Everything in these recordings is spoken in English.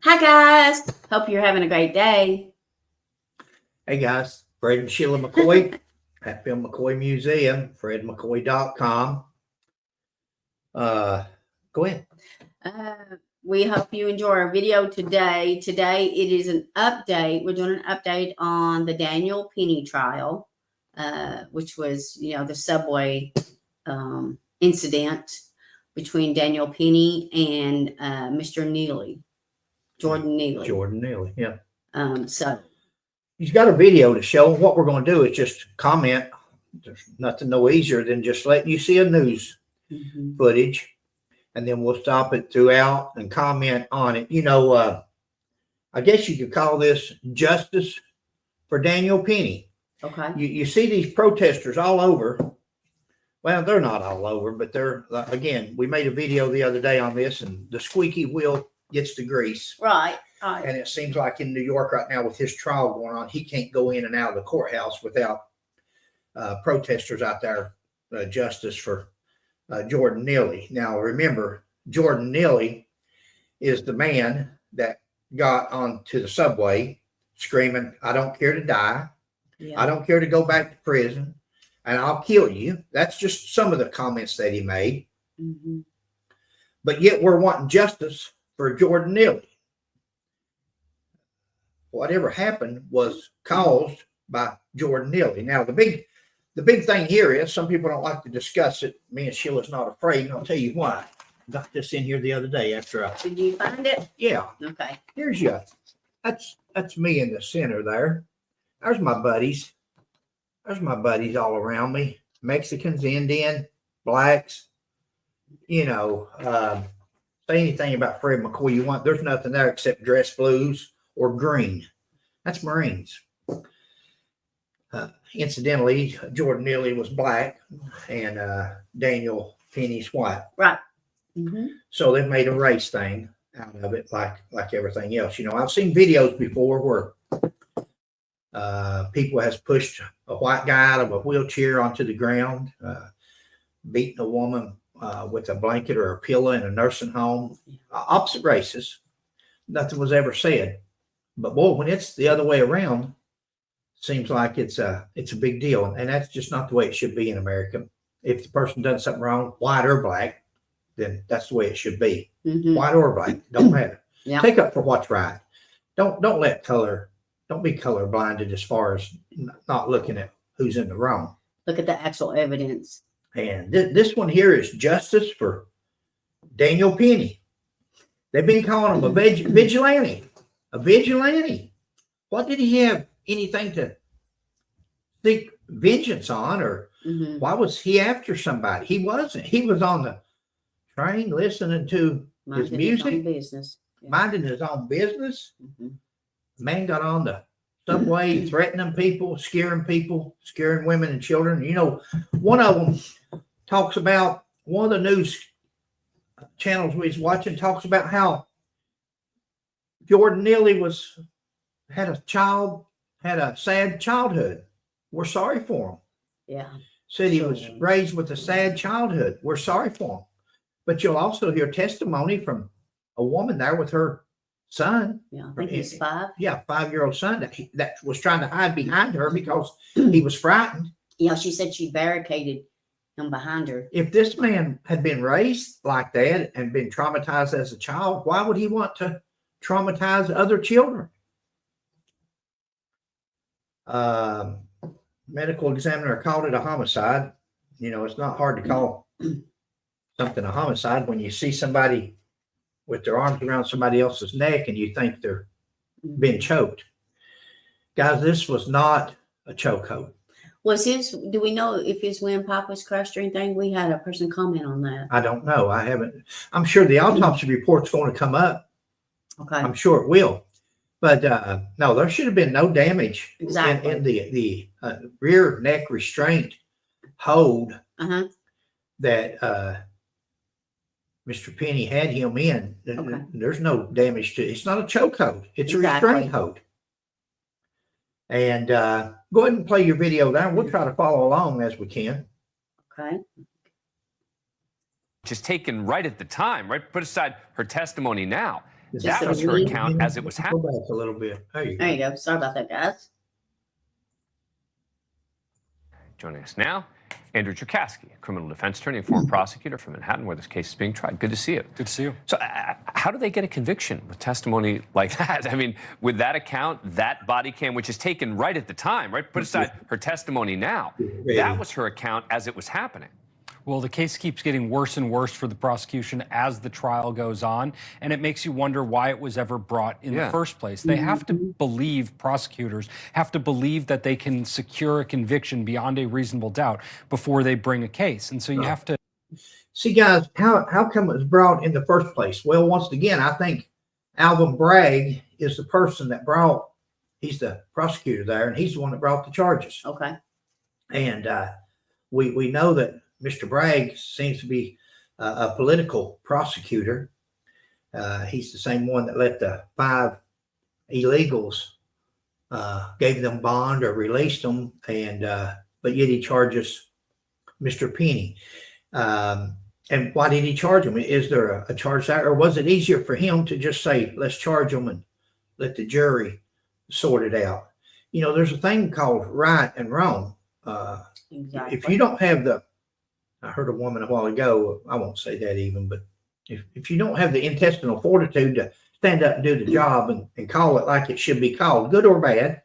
Hi guys, hope you're having a great day. Hey guys, Fred and Sheila McCoy, Hatfield McCoy Museum, fredmccoy.com. Go ahead. We hope you enjoy our video today. Today it is an update. We're doing an update on the Daniel Penny trial, which was, the subway incident between Daniel Penny and Mr. Neely, Jordan Neely. Jordan Neely, yeah. So he's got a video to show. What we're going to do is just comment. There's nothing no easier than just letting you see a news footage, and then we'll stop it throughout and comment on it. I guess you could call this justice for Daniel Penny. Okay. You see these protesters all over. Well, they're not all over, but they're, again, we made a video the other day on this, and the squeaky wheel gets the grease. Right. And it seems like in New York right now with his trial going on, he can't go in and out of the courthouse without protesters out there, justice for Jordan Neely. Now, remember, Jordan Neely is the man that got onto the subway screaming, "I don't care to die. Yeah. I don't care to go back to prison, and I'll kill you." That's just some of the comments that he made. But yet we're wanting justice for Jordan Neely. Whatever happened was caused by Jordan Neely. Now, the big thing here is some people don't like to discuss it. Me and Sheila's not afraid, and I'll tell you why. Got this in here the other day after I... Did you find it? Yeah. Okay. Here's you. That's me in the center there. There's my buddies. There's my buddies all around me. Mexicans, Indian, blacks. Say anything about Fred McCoy you want. There's nothing there except dress blues or green. That's Marines. Incidentally, Jordan Neely was black and Daniel Penny's white. Right. So they've made a race thing out of it, like everything else. I've seen videos before where people has pushed a white guy out of a wheelchair onto the ground, beating a woman with a blanket or a pillow in a nursing home. Opposite races. Nothing was ever said. But boy, when it's the other way around, seems like it's a big deal. And that's just not the way it should be in America. If the person does something wrong, white or black, then that's the way it should be. White or black, don't matter. Yeah. Take up for what's right. Don't let color, don't be color blinded as far as not looking at who's in the wrong. Look at the actual evidence. And this one here is justice for Daniel Penny. They've been calling him a vigilante. A vigilante. What did he have anything to seek vengeance on, or why was he after somebody? He wasn't. He was on the train listening to his music, minding his own business. Man got on the subway threatening people, scaring women and children. One of them talks about, one of the news channels we was watching talks about how Jordan Neely had a sad childhood. We're sorry for him. Yeah. Said he was raised with a sad childhood. We're sorry for him. But you'll also hear testimony from a woman there with her son. Yeah, I think he's 5. Yeah, 5-year-old son that was trying to hide behind her because he was frightened. Yeah, she said she barricaded him behind her. If this man had been raised like that and been traumatized as a child, why would he want to traumatize other children? Medical examiner called it a homicide. It's not hard to call something a homicide when you see somebody with their arms around somebody else's neck and you think they're being choked. Guys, this was not a chokehold. Do we know if his windpipe was crushed or anything? We had a person comment on that. I don't know. I haven't. I'm sure the autopsy report's going to come up. Okay. I'm sure it will. But no, there should have been no damage in the rear neck restraint hold that Mr. Penny had him in. There's no damage to it. It's not a chokehold. It's a restraint hold. And go ahead and play your video there. We'll try to follow along as we can. Okay. Just taken right at the time, right? Put aside her testimony now. That was her account as it was happening. Go back a little bit. There you go. There you go. Sorry about that, guys. Joining us now, Andrew Cherkasky, a criminal defense attorney and former prosecutor from Manhattan, where this case is being tried. Good to see you. Good to see you. So how do they get a conviction with testimony like that? I mean, with that account, that body cam, which is taken right at the time, right? Put aside her testimony now. That was her account as it was happening. Well, the case keeps getting worse and worse for the prosecution as the trial goes on, and it makes you wonder why it was ever brought in the first place. They have to believe, prosecutors have to believe that they can secure a conviction beyond a reasonable doubt before they bring a case. And so you have to... See, guys, how come it was brought in the first place? Well, once again, I think Alvin Bragg is the person that brought, he's the prosecutor there, and he's the one that brought the charges. Okay. And we know that Mr. Bragg seems to be a political prosecutor. He's the same one that let the 5 illegals, gave them bond or released them, and but yet he charges Mr. Penny. And why did he charge him? Is there a charge there, or was it easier for him to just say, let's charge them and let the jury sort it out? You know, there's a thing called right and wrong. Exactly. If you don't have I heard a woman a while ago, I won't say that even, but if you don't have the intestinal fortitude to stand up and do the job and call it like it should be called, good or bad,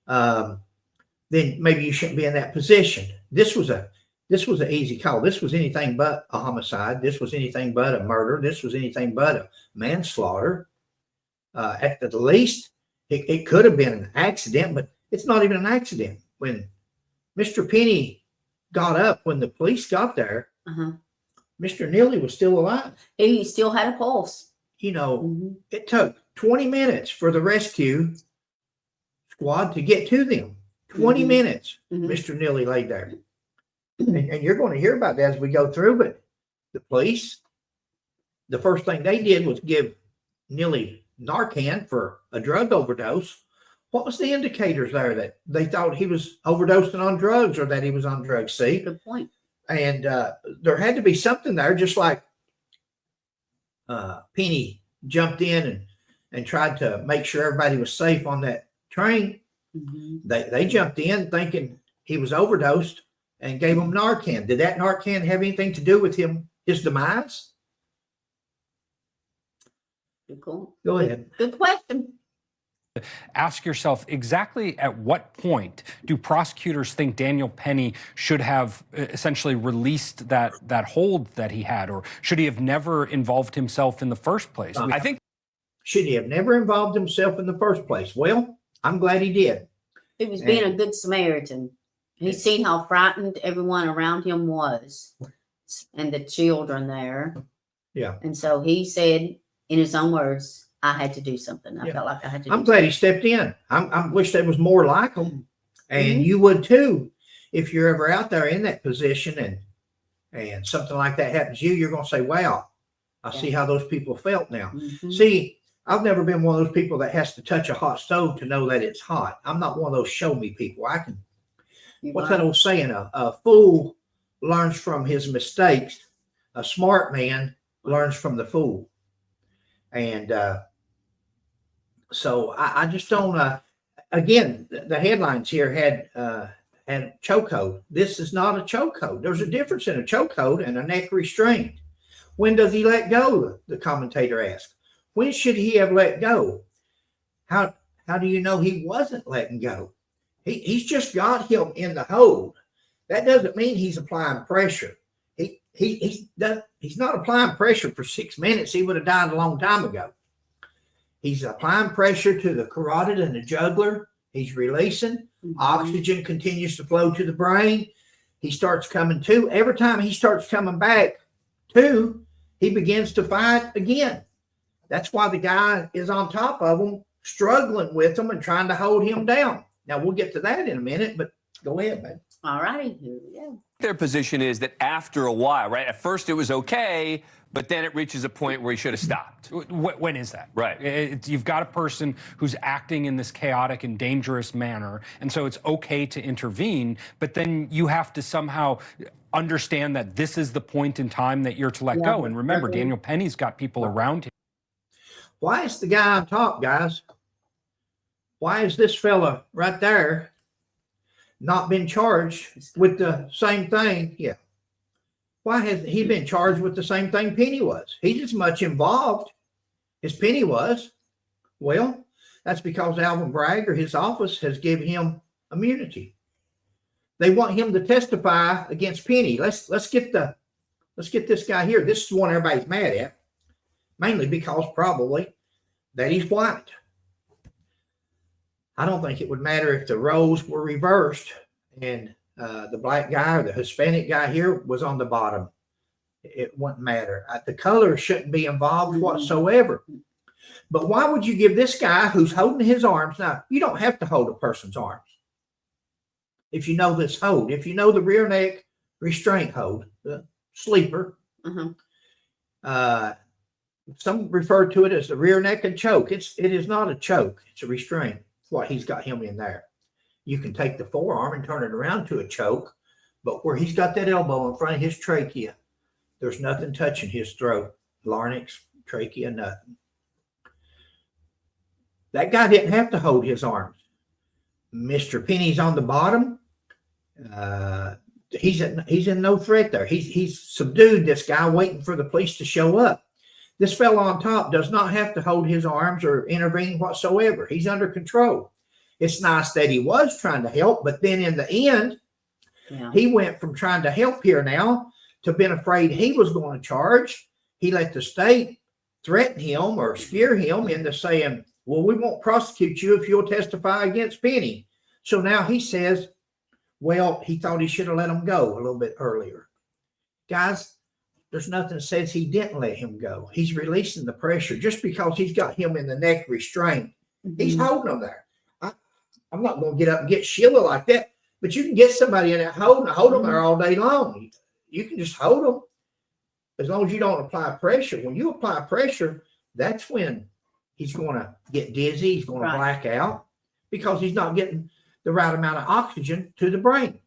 then maybe you shouldn't be in that position. This was an easy call. This was anything but a homicide. This was anything but a murder. This was anything but a manslaughter. At the least, it could have been an accident, but it's not even an accident. When Mr. Penny got up, when the police got there, Mr. Neely was still alive. He still had a pulse. You know, it took 20 minutes for the rescue squad to get to them. 20 minutes, Mr. Neely laid there. And you're going to hear about that as we go through, but the police, the first thing they did was give Neely Narcan for a drug overdose. What was the indicators there that they thought he was overdosing on drugs or that he was on drugs? See? Good point. And there had to be something there, just like Penny jumped in and tried to make sure everybody was safe on that train. They jumped in thinking he was overdosed and gave him Narcan. Did that Narcan have anything to do with his demise? Good call. Go ahead. Good question. Ask yourself, exactly at what point do prosecutors think Daniel Penny should have essentially released that hold that he had, or should he have never involved himself in the first place? I think should he have never involved himself in the first place? Well, I'm glad he did. He was being a good Samaritan. He's seen how frightened everyone around him was, and the children there. Yeah. And so he said, in his own words, I had to do something. I felt like I had to. I'm glad he stepped in. I wish there was more like him, and you would too, if you're ever out there in that position and something like that happens to you. You're going to say, "Wow, I see how those people felt now." See, I've never been one of those people that has to touch a hot stove to know that it's hot. I'm not one of those show me people. I can. What's that old saying? A fool learns from his mistakes. A smart man learns from the fool. And so I just don't. Again, the headlines here had chokehold. This is not a chokehold. There's a difference in a chokehold and a neck restraint. When does he let go? The commentator asked. When should he have let go? How do you know he wasn't letting go? He's just got him in the hold. That doesn't mean he's applying pressure. He's not applying pressure for 6 minutes. He would have died a long time ago. He's applying pressure to the carotid and the jugular. He's releasing. Oxygen continues to flow to the brain. He starts coming to. Every time he starts coming back to, he begins to fight again. That's why the guy is on top of him, struggling with him and trying to hold him down. Now, we'll get to that in a minute, but go ahead, man. All righty. Here we go. their position is that after a while, right? At first it was okay, but then it reaches a point where he should have stopped. When is that? Right. You've got a person who's acting in this chaotic and dangerous manner, and so it's okay to intervene, but then you have to somehow understand that this is the point in time that you're to let go. And remember, Daniel Penny's got people around him. Why is the guy on top, guys? Why is this fella right there not been charged with the same thing? Yeah. Why hasn't he been charged with the same thing Penny was? He's as much involved as Penny was. Well, that's because Alvin Bragg or his office has given him immunity. They want him to testify against Penny. Let's get this guy here. This is the one everybody's mad at, mainly because probably that he's white. I don't think it would matter if the roles were reversed and the black guy or the Hispanic guy here was on the bottom. It wouldn't matter. The color shouldn't be involved whatsoever. But why would you give this guy who's holding his arms? Now, you don't have to hold a person's arms. If you know this hold, if you know the rear neck restraint hold, the sleeper, some refer to it as the rear neck and choke. It is not a choke. It's a restraint. It's what he's got him in there. You can take the forearm and turn it around to a choke, but where he's got that elbow in front of his trachea, there's nothing touching his throat, larynx, trachea, nothing. That guy didn't have to hold his arms. Mr. Penny's on the bottom. He's in no threat there. He's subdued this guy, waiting for the police to show up. This fellow on top does not have to hold his arms or intervene whatsoever. He's under control. It's nice that he was trying to help, but then in the end, he went from trying to help here now to being afraid he was going to charge. He let the state threaten him or scare him into saying, well, we won't prosecute you if you'll testify against Penny. So now he says, well, he thought he should have let him go a little bit earlier. Guys, there's nothing that says he didn't let him go. He's releasing the pressure just because he's got him in the neck restraint. He's holding him there. I'm not going to get up and get Sheila like that, but you can get somebody in that hold them there all day long. You can just hold them as long as you don't apply pressure. When you apply pressure, that's when he's going to get dizzy. He's going to black out because he's not getting the right amount of oxygen to the brain.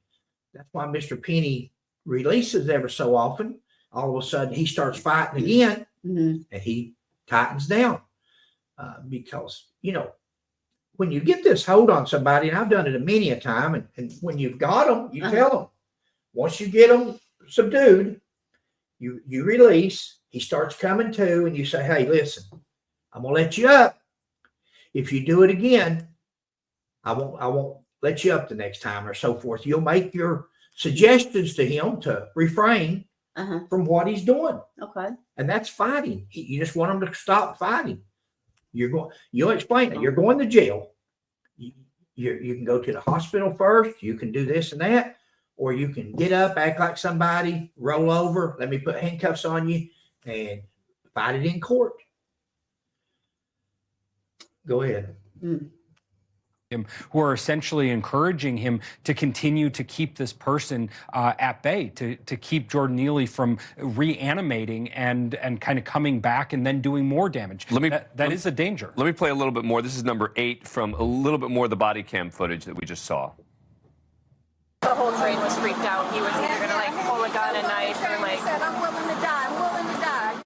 That's why Mr. Penny releases ever so often. All of a sudden, he starts fighting again, and he tightens down because, when you get this hold on somebody, and I've done it many a time, and when you've got them, you tell them. Once you get them subdued, you release. He starts coming to, and you say, hey, listen, I'm going to let you up. If you do it again, I won't let you up the next time or so forth. You'll make your suggestions to him to refrain from what he's doing. Okay. And that's fighting. You just want him to stop fighting. You'll explain it. You're going to jail. You can go to the hospital first. You can do this and that, or you can get up, act like somebody, roll over, let me put handcuffs on you, and fight it in court. Go ahead. Who are essentially encouraging him to continue to keep this person at bay, to keep Jordan Neely from reanimating and kind of coming back and then doing more damage. That is a danger. Let me play a little bit more. This is number 8 from a little bit more of the body cam footage that we just saw. The whole train was freaked out. He was either going to pull a gun, a knife, or he said, I'm willing to die. I'm willing to die.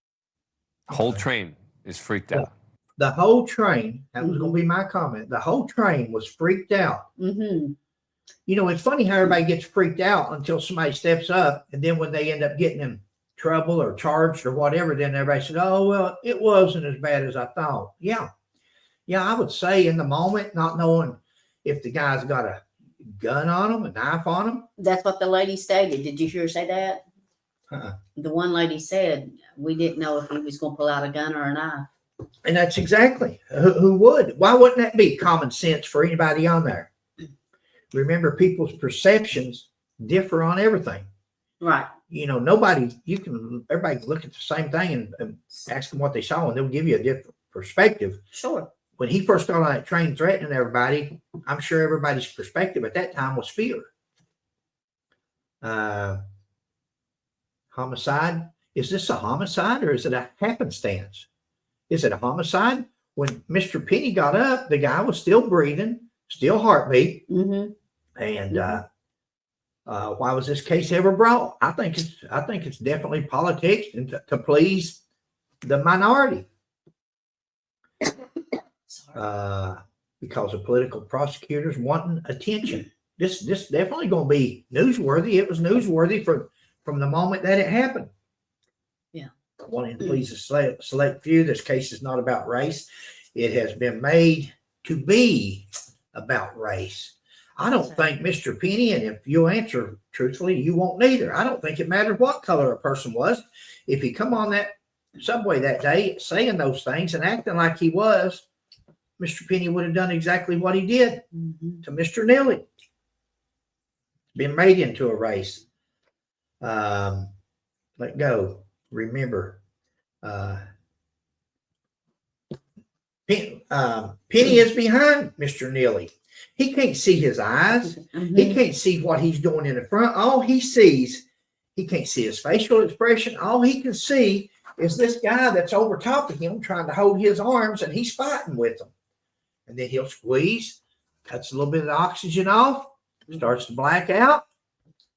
Whole train is freaked out. The whole train, that was going to be my comment, the whole train was freaked out. It's funny how everybody gets freaked out until somebody steps up, and then when they end up getting in trouble or charged or whatever, then everybody said, oh, well, it wasn't as bad as I thought. Yeah, I would say in the moment, not knowing if the guy's got a gun on him, a knife on him. That's what the lady stated. Did you hear her say that? The one lady said, we didn't know if he was going to pull out a gun or a knife. And that's exactly who would. Why wouldn't that be common sense for anybody on there? Remember, people's perceptions differ on everything. Right. Everybody can look at the same thing and ask them what they saw, and they'll give you a different perspective. Sure. When he first got on that train threatening everybody, I'm sure everybody's perspective at that time was fear. Homicide. Is this a homicide or is it a happenstance? Is it a homicide? When Mr. Penny got up, the guy was still breathing, still heartbeat. And why was this case ever brought? I think it's definitely politics and to please the minority. because of political prosecutors wanting attention. This definitely going to be newsworthy. It was newsworthy from the moment that it happened. Yeah. Wanting to please a select few. This case is not about race. It has been made to be about race. I don't think Mr. Penny, and if you answer truthfully, you won't neither. I don't think it mattered what color a person was. If he come on that subway that day saying those things and acting like he was, Mr. Penny would have done exactly what he did to Mr. Neely. Been made into a race. Let go. Remember. Penny is behind Mr. Neely. He can't see his eyes. He can't see what he's doing in the front. All he sees, he can't see his facial expression. All he can see is this guy that's over top of him trying to hold his arms, and he's fighting with him. And then he'll squeeze, cuts a little bit of the oxygen off, starts to black out,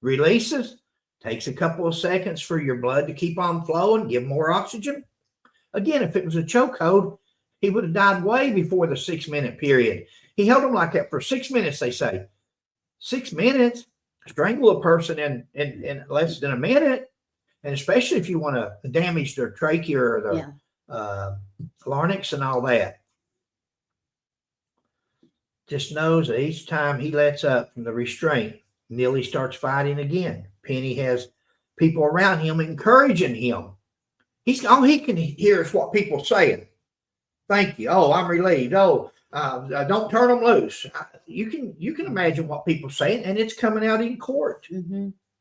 releases, takes a couple of seconds for your blood to keep on flowing, give more oxygen. Again, if it was a chokehold, he would have died way before the 6-minute period. He held him like that for 6 minutes, they say. 6 minutes? Strangle a person in less than a minute. And especially if you want to damage their trachea or the larynx and all that. Just knows that each time he lets up from the restraint, Neely starts fighting again. Penny has people around him encouraging him. All he can hear is what people are saying. Thank you. Oh, I'm relieved. Oh, don't turn them loose. You can imagine what people are saying, and it's coming out in court.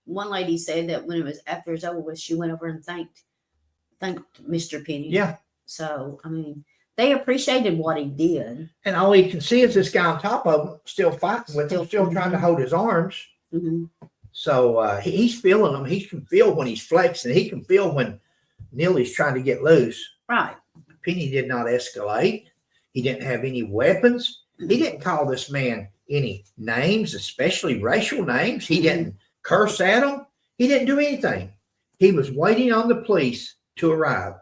One lady said that when it was after it was over with, she went over and thanked Mr. Penny. Yeah. So I mean, they appreciated what he did. And all he can see is this guy on top of him, still fighting with him, still trying to hold his arms. So he's feeling them. He can feel when he's flexing. He can feel when Neely's trying to get loose. Right. Penny did not escalate. He didn't have any weapons. He didn't call this man any names, especially racial names. He didn't curse at him. He didn't do anything. He was waiting on the police to arrive.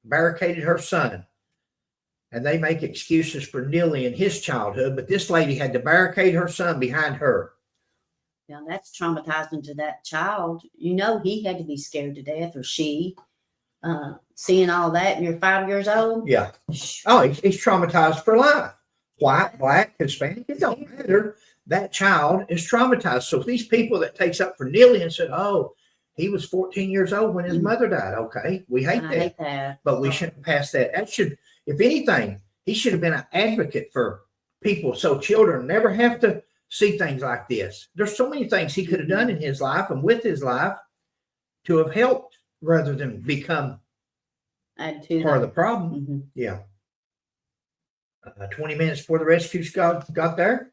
Barricaded her son. And they make excuses for Neely and his childhood, but this lady had to barricade her son behind her. Now that's traumatizing to that child. You know, he had to be scared to death, or she. Seeing all that, and you're 5 years old. Yeah. Oh, he's traumatized for life. White, black, Hispanic, it don't matter. That child is traumatized. So these people that takes up for Neely and said, oh, he was 14 years old when his mother died. Okay, we hate that. But we shouldn't pass that. That should, if anything, he should have been an advocate for people so children never have to see things like this. There's so many things he could have done in his life and with his life to have helped rather than become part of the problem. Yeah. 20 minutes before the rescue got there,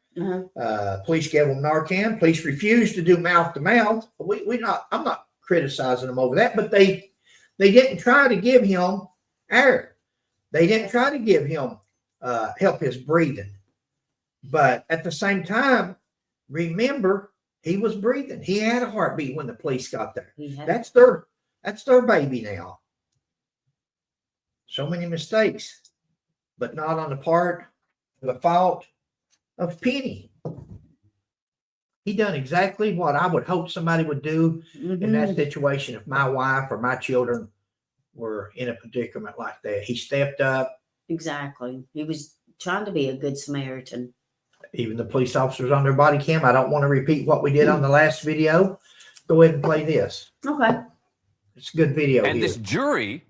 police gave them Narcan. Police refused to do mouth to mouth. I'm not criticizing them over that, but they didn't try to give him air. They didn't try to give him help his breathing. But at the same time, remember, he was breathing. He had a heartbeat when the police got there. That's their baby now. So many mistakes, but not on the part of the fault of Penny. He done exactly what I would hope somebody would do in that situation if my wife or my children were in a predicament like that. He stepped up. Exactly. He was trying to be a good Samaritan. Even the police officers on their body cam. I don't want to repeat what we did on the last video. Go ahead and play this. Okay. It's a good video. And this jury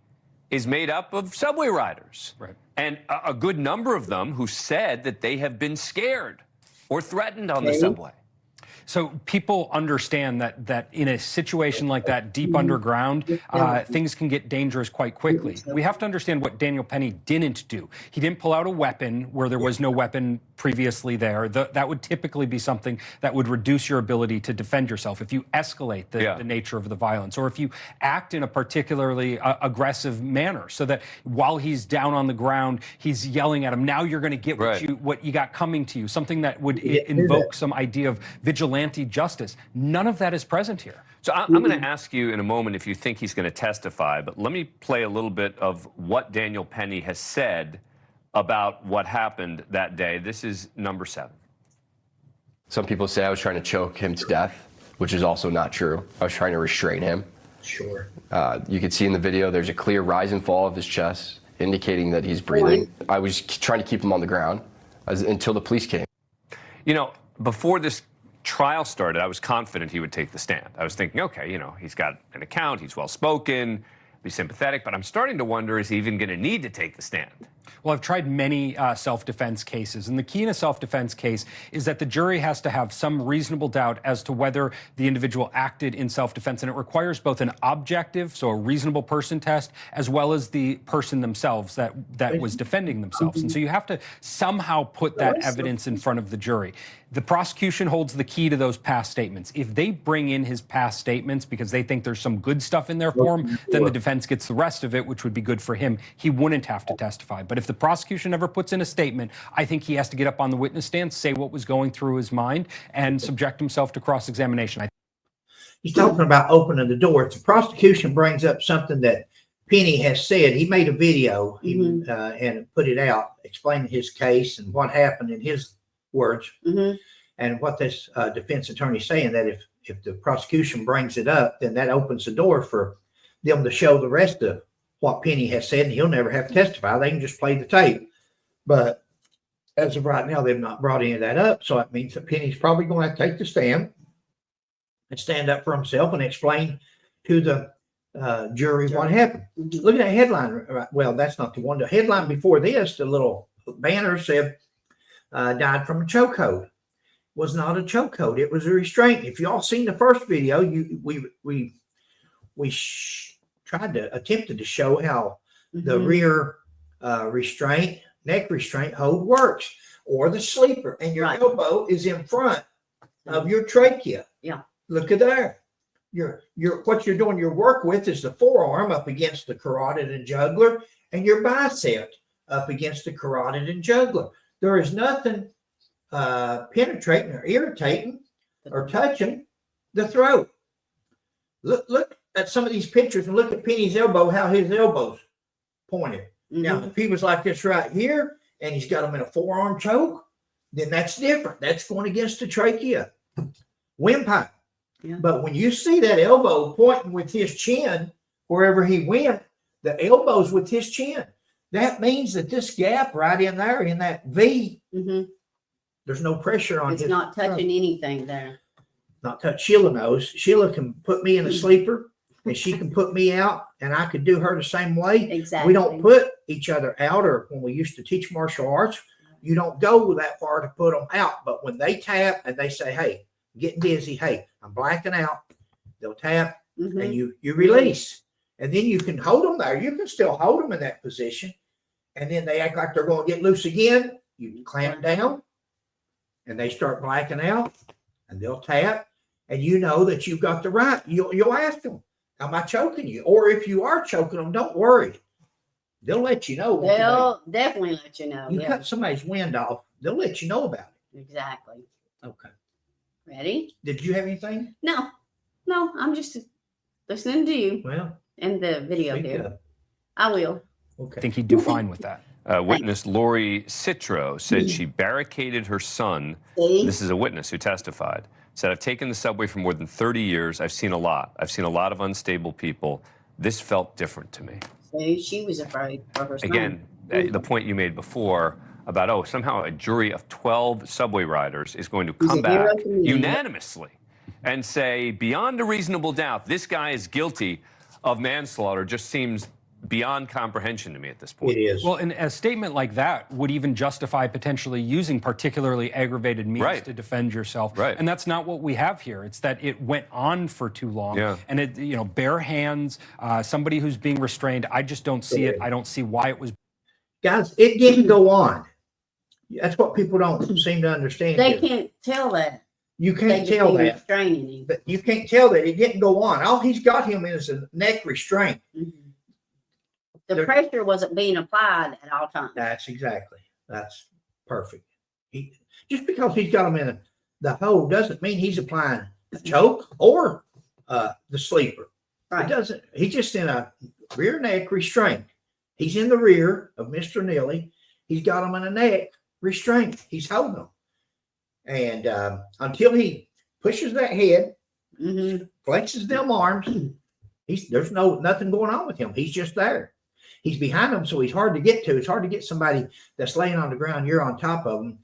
is made up of subway riders. Right. And a good number of them who said that they have been scared or threatened on the subway. So people understand that in a situation like that, deep underground, things can get dangerous quite quickly. We have to understand what Daniel Penny didn't do. He didn't pull out a weapon where there was no weapon previously there. That would typically be something that would reduce your ability to defend yourself if you escalate the nature of the violence, or if you act in a particularly aggressive manner, so that while he's down on the ground, he's yelling at him, now you're going to get what you got coming to you, something that would invoke some idea of vigilante justice. None of that is present here. So I'm going to ask you in a moment if you think he's going to testify, but let me play a little bit of what Daniel Penny has said about what happened that day. This is number 7. Some people say I was trying to choke him to death, which is also not true. I was trying to restrain him. Sure. You can see in the video there's a clear rise and fall of his chest, indicating that he's breathing. I was trying to keep him on the ground until the police came. You know, before this trial started, I was confident he would take the stand. I was thinking, okay, you know, he's got an account, he's well-spoken, be sympathetic, but I'm starting to wonder, is he even going to need to take the stand? Well, I've tried many self-defense cases, and the key in a self-defense case is that the jury has to have some reasonable doubt as to whether the individual acted in self-defense, and it requires both an objective, so a reasonable person test, as well as the person themselves that was defending themselves. And so you have to somehow put that evidence in front of the jury. The prosecution holds the key to those past statements. If they bring in his past statements because they think there's some good stuff in there for him, then the defense gets the rest of it, which would be good for him. He wouldn't have to testify. But if the prosecution ever puts in a statement, I think he has to get up on the witness stand, say what was going through his mind, and subject himself to cross-examination. He's talking about opening the door. If the prosecution brings up something that Penny has said, he made a video and put it out explaining his case and what happened in his words, and what this defense attorney is saying, that if the prosecution brings it up, then that opens the door for them to show the rest of what Penny has said, and he'll never have to testify. They can just play the tape. But as of right now, they've not brought any of that up, so it means that Penny's probably going to take the stand and stand up for himself and explain to the jury what happened. Look at that headline. Well, that's not the one. The headline before this, the little banner said, died from a chokehold. Was not a chokehold. It was a restraint. If y'all seen the first video, we attempted to show how the rear restraint, neck restraint hold works, or the sleeper, and your elbow is in front of your trachea. Yeah. Look at there. What you're doing your work with is the forearm up against the carotid and jugular, and your bicep up against the carotid and jugular. There is nothing penetrating or irritating or touching the throat. Look at some of these pictures and look at Penny's elbow, how his elbow's pointed. Now, if he was like this right here and he's got him in a forearm choke, then that's different. That's going against the trachea, windpipe. Yeah. But when you see that elbow pointing with his chin, wherever he went, the elbow's with his chin. That means that this gap right in there, in that V, there's no pressure on it. It's not touching anything there. Not touch. Sheila knows. Sheila can put me in a sleeper, and she can put me out, and I could do her the same way. Exactly. We don't put each other out, or when we used to teach martial arts, you don't go that far to put them out. But when they tap and they say, hey, I'm getting dizzy, hey, I'm blacking out, they'll tap, and you release. And then you can hold them there. You can still hold them in that position. And then they act like they're going to get loose again. You clamp down, and they start blacking out, and they'll tap. And you know that you've got the right. You'll ask them, am I choking you? Or if you are choking them, don't worry. They'll let you know. They'll definitely let you know. You cut somebody's wind off, they'll let you know about it. Exactly. Okay. Ready? Did you have anything? No, I'm just listening to you. Well, and the video here. I will. Okay. I think he'd do fine with that. Witness Lori Citro said she barricaded her son. This is a witness who testified. Said, I've taken the subway for more than 30 years. I've seen a lot. I've seen a lot of unstable people. This felt different to me. See, she was afraid for her son. Again, the point you made before about, somehow a jury of 12 subway riders is going to come back unanimously and say, beyond a reasonable doubt, this guy is guilty of manslaughter, just seems beyond comprehension to me at this point. It is. Well, and a statement like that would even justify potentially using particularly aggravated means to defend yourself. Right. And that's not what we have here. It's that it went on for too long. Yeah. And it, bare hands, somebody who's being restrained. I just don't see it. I don't see why it was. Guys, it didn't go on. That's what people don't seem to understand. They can't tell that. You can't tell that. Restraining him. But you can't tell that it didn't go on. All he's got him is a neck restraint. The pressure wasn't being applied at all times. That's perfect. Just because he's got him in the hole doesn't mean he's applying the choke or the sleeper. Right. It doesn't. He's just in a rear neck restraint. He's in the rear of Mr. Neely. he's got them in the neck, restraint. He's holding them. And until he pushes that head, flexes them arms, there's nothing going on with him. He's just there. He's behind them, so he's hard to get to. It's hard to get somebody that's laying on the ground. You're on top of them.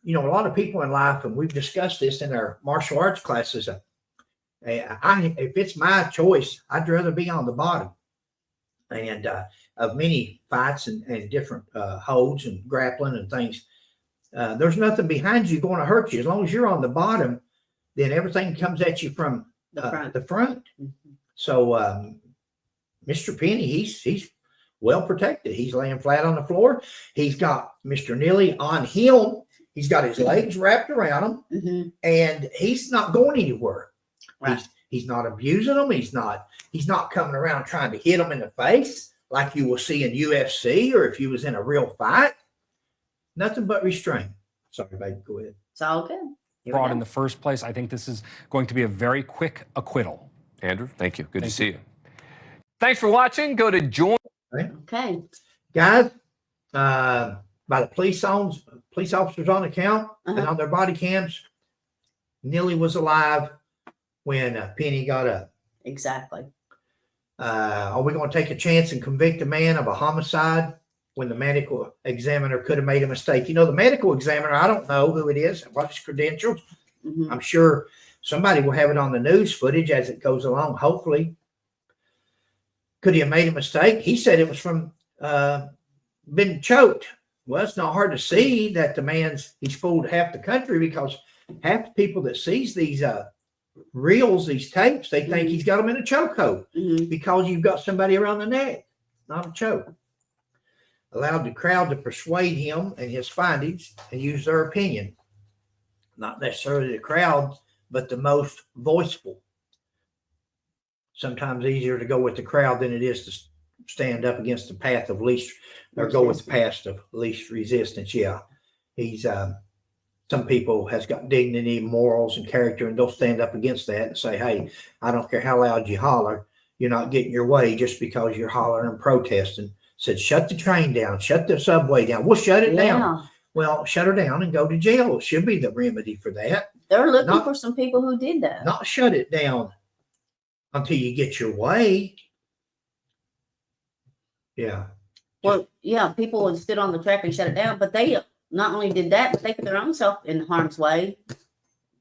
You know, a lot of people in life, and we've discussed this in our martial arts classes. If it's my choice, I'd rather be on the bottom. And of many fights and different holds and grappling and things, there's nothing behind you going to hurt you. As long as you're on the bottom, then everything comes at you from the front. So Mr. Penny, he's well protected. He's laying flat on the floor. He's got Mr. Neely on him. He's got his legs wrapped around him, and he's not going anywhere. Right. He's not abusing them. He's not coming around trying to hit them in the face like you will see in UFC or if you was in a real fight. Nothing but restraint. Sorry, baby, go ahead. It's all good. Brought in the first place. I think this is going to be a very quick acquittal. Andrew, thank you. Good to see you. Thanks for watching. Go to join. Okay. Guys, by the police officers on account and on their body cams, Neely was alive when Penny got up. Exactly. Are we going to take a chance and convict a man of a homicide when the medical examiner could have made a mistake? You know, the medical examiner, I don't know who it is, what his credentials. I'm sure somebody will have it on the news footage as it goes along, hopefully. Could he have made a mistake? He said it was from being choked. Well, it's not hard to see that he's fooled half the country, because half the people that sees these reels, these tapes, they think he's got them in a chokehold because you've got somebody around the neck, not a choke. Allowed the crowd to persuade him and his findings and use their opinion. Not necessarily the crowd, but the most voiceful. Sometimes easier to go with the crowd than it is to stand up against the path of least, or go with the path of least resistance. Yeah, he's some people has got dignity, morals, and character, and they'll stand up against that and say, "Hey, I don't care how loud you holler, you're not getting your way just because you're hollering and protesting." Said, "Shut the train down, shut the subway down." We'll shut it down. Well, shut her down and go to jail. It should be the remedy for that. They're looking for some people who did that. Not shut it down until you get your way. Yeah. Well, yeah, people would sit on the track and shut it down, but they not only did that, but they put their own self in harm's way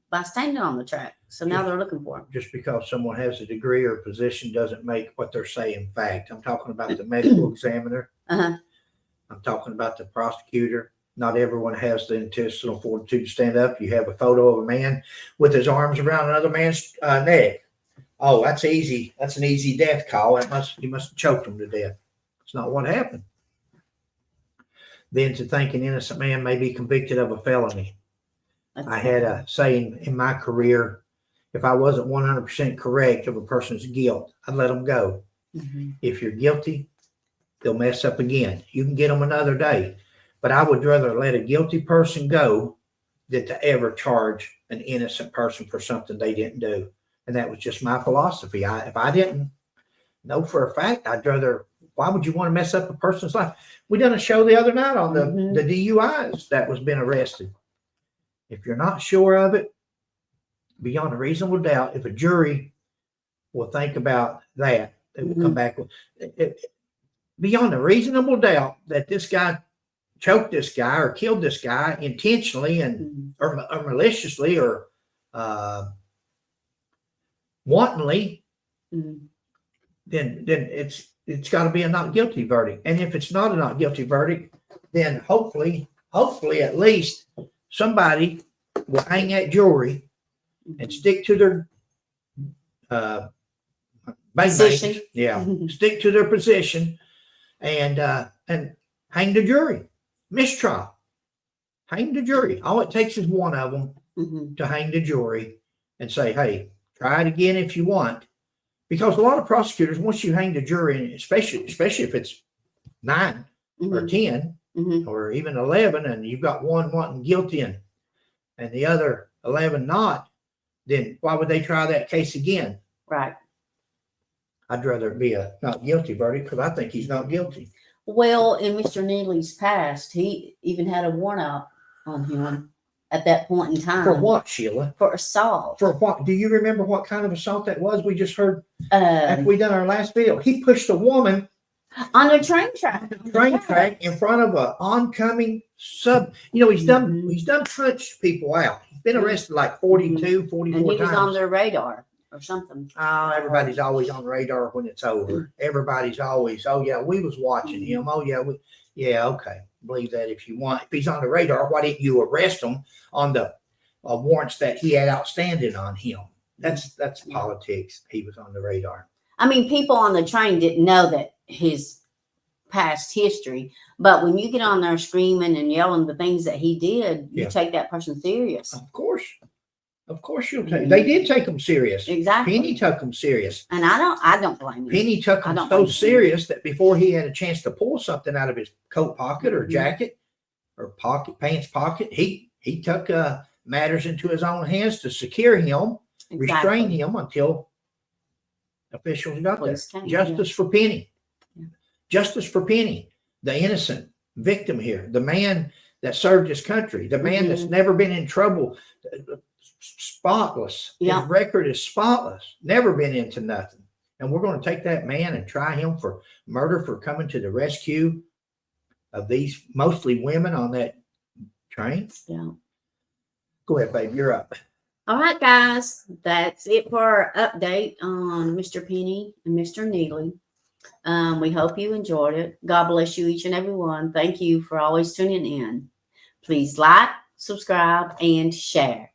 by standing on the track. So now they're looking for them. Just because someone has a degree or position doesn't make what they're saying fact. I'm talking about the medical examiner. I'm talking about the prosecutor. Not everyone has the intestinal fortitude to stand up. You have a photo of a man with his arms around another man's neck. Oh, that's easy. That's an easy death call. He must have choked him to death. It's not what happened. Then to think an innocent man may be convicted of a felony. I had a saying in my career, if I wasn't 100% correct of a person's guilt, I'd let them go. If you're guilty, they'll mess up again. You can get them another day. But I would rather let a guilty person go than to ever charge an innocent person for something they didn't do. And that was just my philosophy. If I didn't know for a fact, I'd rather, why would you want to mess up a person's life? We done a show the other night on the DUIs that was been arrested. If you're not sure of it, beyond a reasonable doubt, if a jury will think about that, they will come back with it, beyond a reasonable doubt that this guy choked this guy or killed this guy intentionally and or maliciously or wantonly, then it's got to be a not guilty verdict. And if it's not a not guilty verdict, then hopefully at least somebody will hang that jury and stick to their position. Stick to their position and hang the jury. Mistrial. Hang the jury. All it takes is one of them to hang the jury and say, "Hey, try it again if you want." Because a lot of prosecutors, once you hang the jury, especially if it's 9 or 10 or even 11, and you've got one wanting guilty and the other 11 not, then why would they try that case again? Right. I'd rather it be a not guilty verdict because I think he's not guilty. Well, in Mr. Neely's past, he even had a warrant out on him at that point in time. For what, Sheila? For assault. For what? Do you remember what kind of assault that was? We just heard after we done our last video. He pushed a woman on a train track. In front of an oncoming sub. You know, he's done punched people out. He's been arrested like 42, 44 and he was times. on their radar or something. Oh, everybody's always on the radar when it's over. Everybody's always, oh yeah, we was watching him. Oh yeah, okay. Believe that if you want. If he's on the radar, why didn't you arrest him on the warrants that he had outstanding on him? That's politics. He was on the radar. I mean, people on the train didn't know that his past history, but when you get on there screaming and yelling the things that he did, you take that person serious. Of course you'll take. They did take him serious. Exactly. Penny took him serious. And I don't blame him. Penny took him so serious that before he had a chance to pull something out of his coat pocket or jacket or pants pocket, he took matters into his own hands to secure him, restrain him until officials got there. Justice for Penny. Justice for Penny, the innocent victim here, the man that served his country, the man that's never been in trouble. Spotless. His record is spotless. Never been into nothing. And we're going to take that man and try him for murder for coming to the rescue of these mostly women on that train. Yeah. Go ahead, babe. You're up. All right, guys. That's it for our update on Mr. Penny and Mr. Neely. We hope you enjoyed it. God bless you, each and every one. Thank you for always tuning in. Please like, subscribe, and share.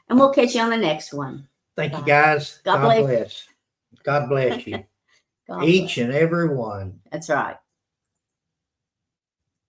And we'll catch you on the next one. Thank you, guys. God bless. God bless you. Each and every one. That's right.